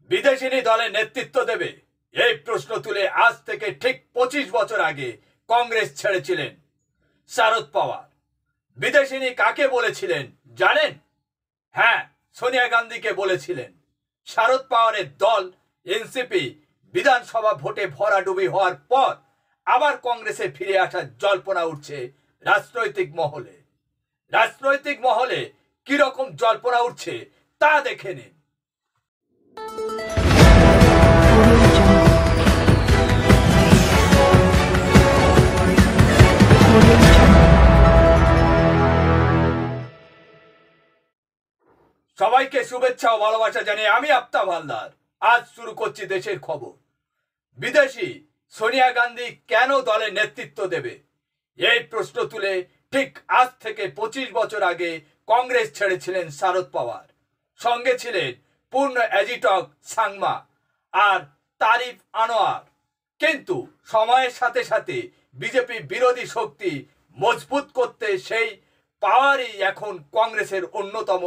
বিদেশিনী দলের নেতৃত্ব দেবে এই প্রশ্ন তুলে আজ থেকে ঠিক 25 বছর আগে কংগ্রেস ছেড়েছিলেন শরদ পাওয়ার। বিদেশিনী কাকে বলেছিলেন জানেন? হ্যাঁ, সোনিয়া গান্ধীকে বলেছিলেন। শরদ পাওয়ারের দল এনসিপি বিধানসভা ভোটে ভরাডুবি হওয়ার পর আবার কংগ্রেসে ফিরে আসার জল্পনা উঠছে রাজনৈতিক মহলে। রাজনৈতিক মহলে কিরকম জল্পনা উঠছে তা দেখে নিন। সবাইকে শুভেচ্ছা ও ভালোবাসা জানিয়ে আমি আফতাব হালদার আজ শুরু করছি দেশের খবর। বিদেশি সোনিয়া গান্ধী কেন দলের নেতৃত্ব দেবে এই প্রশ্ন তুলে ঠিক আজ থেকে 25 বছর আগে কংগ্রেস ছেড়েছিলেন শরদ পাওয়ার। সঙ্গে ছিলেন পূর্ণ এজিটক সাংমা আর তারিফ আনোয়ার। কিন্তু সময়ের সাথে সাথে বিজেপি বিরোধী শক্তি মজবুত করতে সেই পাওয়ারই এখন কংগ্রেসের অন্যতম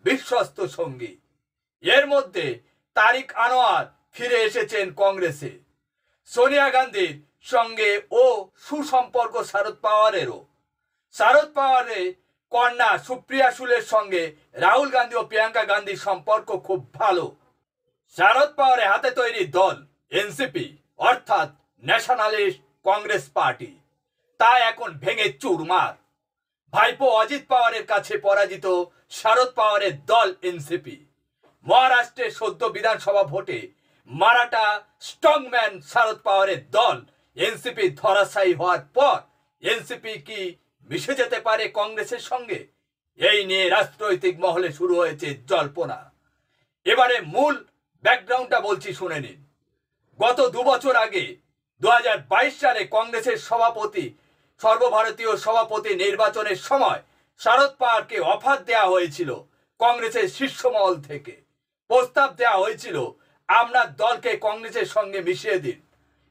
বিশ্বস্ত সঙ্গী। এর মধ্যে তারিক আনোয়ার ফিরে এসেছেন কংগ্রেসে। সোনিয়া গান্ধীর সঙ্গে ও সুসম্পর্ক শরদ পাওয়ারেরও। শরদ পাওয়ারের কন্যা সুপ্রিয়া সুলের সঙ্গে রাহুল গান্ধী ও প্রিয়াঙ্কা গান্ধীর সম্পর্ক খুব ভালো। শরদ পাওয়ারের হাতে তৈরি দল এনসিপি অর্থাৎ ন্যাশনালিস্ট কংগ্রেস পার্টি তা এখন ভেঙে চুরমার। ভাইপো অজিত পাওয়ারের কাছে পরাজিত শরদ পাওয়ারের দল এনসিপি। মহারাষ্ট্রের সদ্য বিধানসভা ভোটে মারাঠা স্ট্রংম্যান শরদ পাওয়ারের দল এনসিপি ধরাশায়ী হওয়ার পর এনসিপি কি মিশে যেতে পারে কংগ্রেসের সঙ্গে? এই নিয়ে রাজনৈতিক মহলে শুরু হয়েছে জল্পনা। এবারে মূল ব্যাকগ্রাউন্ডটা বলছি, শুনে নিন। গত 2 বছর আগে 2022 সালে কংগ্রেসের সর্বভারতীয় সভাপতি নির্বাচনের সময় শরদ পাওয়ারকে অফার দেওয়া হয়েছিল কংগ্রেসের শীর্ষমহল থেকে। প্রস্তাব দেওয়া হয়েছিল আপনার দলকে কংগ্রেসের সঙ্গে মিশিয়ে দিন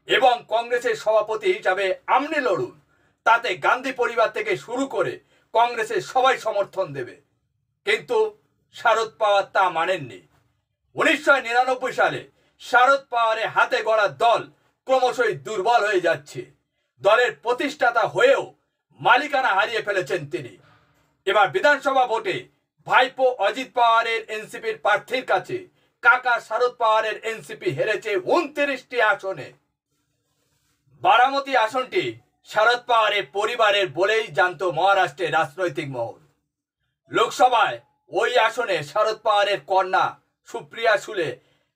এবং কংগ্রেসের সভাপতি হিসাবে আপনি লড়ুন। তাতে গান্ধী পরিবার থেকে শুরু করে কংগ্রেসের সবাই সমর্থন দেবে। কিন্তু শরদ পাওয়ার তা মানেননি। 1999 সালে শরদ পাওয়ারের হাতে গড়া দল ক্রমশই দুর্বল হয়ে যাচ্ছে। দলের প্রতিষ্ঠাতা হয়েও মালিকানা হারিয়ে ফেলেছেন তিনি। এবার বিধানসভা ভোটে ভাইপো অজিত পাওয়ারের এনসিপির প্রার্থীর কাছে কাকা শরদ পাওয়ারের এনসিপি হেরেছে 29টি আসনে। বারামতি আসনটি শরদ পাওয়ারের পরিবারের বলেই জানত মহারাষ্ট্রের রাজনৈতিক মহল। লোকসভায় ওই আসনে শরদ পাওয়ারের কন্যা সুপ্রিয়া সুলে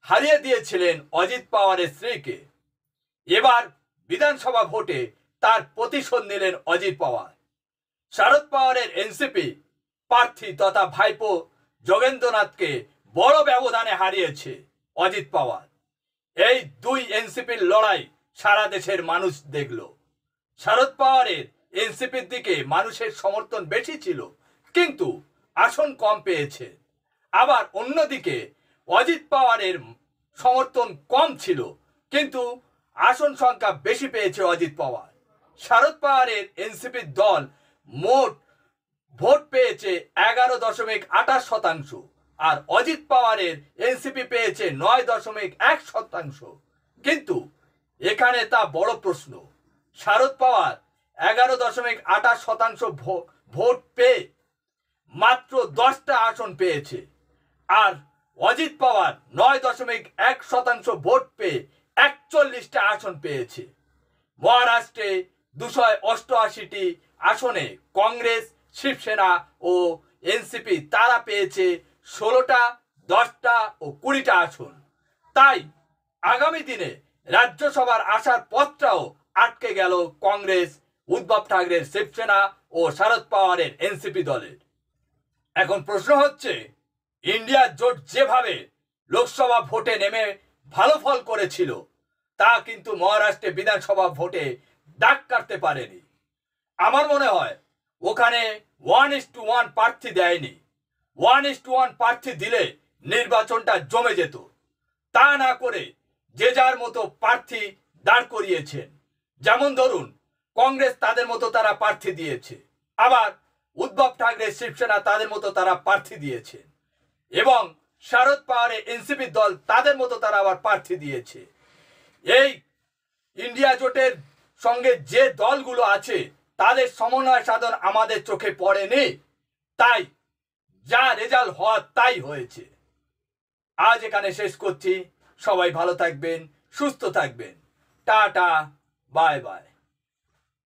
হারিয়ে দিয়েছিলেন অজিত পাওয়ারের স্ত্রীকে। এবার বিধানসভা ভোটে তার প্রতিশোধ নিলেন অজিত পাওয়ার। শরদ পাওয়ারের এনসিপি প্রার্থী তথা ভাইপো যোগেন্দ্রনাথকে বড় ব্যবধানে হারিয়েছে অজিত পাওয়ার। এই দুই এনসিপির লড়াই সারা দেশের মানুষ দেখল। শরদ পাওয়ারের এনসিপির দিকে মানুষের সমর্থন বেশি ছিল, কিন্তু আসন কম পেয়েছে। আবার অন্যদিকে অজিত পাওয়ারের সমর্থন কম ছিল, কিন্তু আসন সংখ্যা বেশি পেয়েছে অজিত পাওয়ার। শরদ পাওয়ারের এনসিপির দল মোট ভোট পেয়েছে 11.28%, আর অজিত পাওয়ারের এনসিপি পেয়েছে 9.1%। কিন্তু এখানে তা বড় প্রশ্ন। শরদ পাওয়ার 11.28% ভোট পেয়ে মাত্র 10টা আসন পেয়েছে, আর অজিত পাওয়ার 9.1% ভোট পেয়ে 41টা আসন পেয়েছে। মহারাষ্ট্রে 288টি আসনে কংগ্রেস, শিবসেনা ও এনসিপি তারা পেয়েছে 16টা, 10টা ও 20টা আসন। তাই আগামী দিনে রাজ্যসভার আসার পথটাও আটকে গেল কংগ্রেস, উদ্ধব ঠাকরের শিবসেনা ও শরদ পাওয়ারের এনসিপি দলের। এখন প্রশ্ন হচ্ছে, ইন্ডিয়া জোট যেভাবে লোকসভা ভোটে নেমে ভালো ফল করেছিল তা কিন্তু মহারাষ্ট্রে বিধানসভা ভোটে দাগ কাটতে পারেনি। আমার মনে হয় ওখানে 1:1 প্রার্থী দেয়নি। 1:1 প্রার্থী দিলে নির্বাচনটা জমে যেত। তা না করে যে যার মতো প্রার্থী দাঁড় করিয়েছেন। যেমন ধরুন, কংগ্রেস তাদের মতো তারা প্রার্থী দিয়েছে, আবার উদ্ধব ঠাকরে শিবসেনা তাদের মতো তারা প্রার্থী দিয়েছে, এবং শারদ পাওয়ারে এনসিপি দল তাদের মতো তারা আবার প্রার্থী দিয়েছে। এই ইন্ডিয়া জোটের সঙ্গে যে দলগুলো আছে তাদের সমন্বয় সাধন আমাদের চোখে পড়েনি, তাই যা রেজাল্ট হওয়ার তাই হয়েছে। আজ এখানে শেষ করছি। সবাই ভালো থাকবেন, সুস্থ থাকবেন। Tata, bye bye.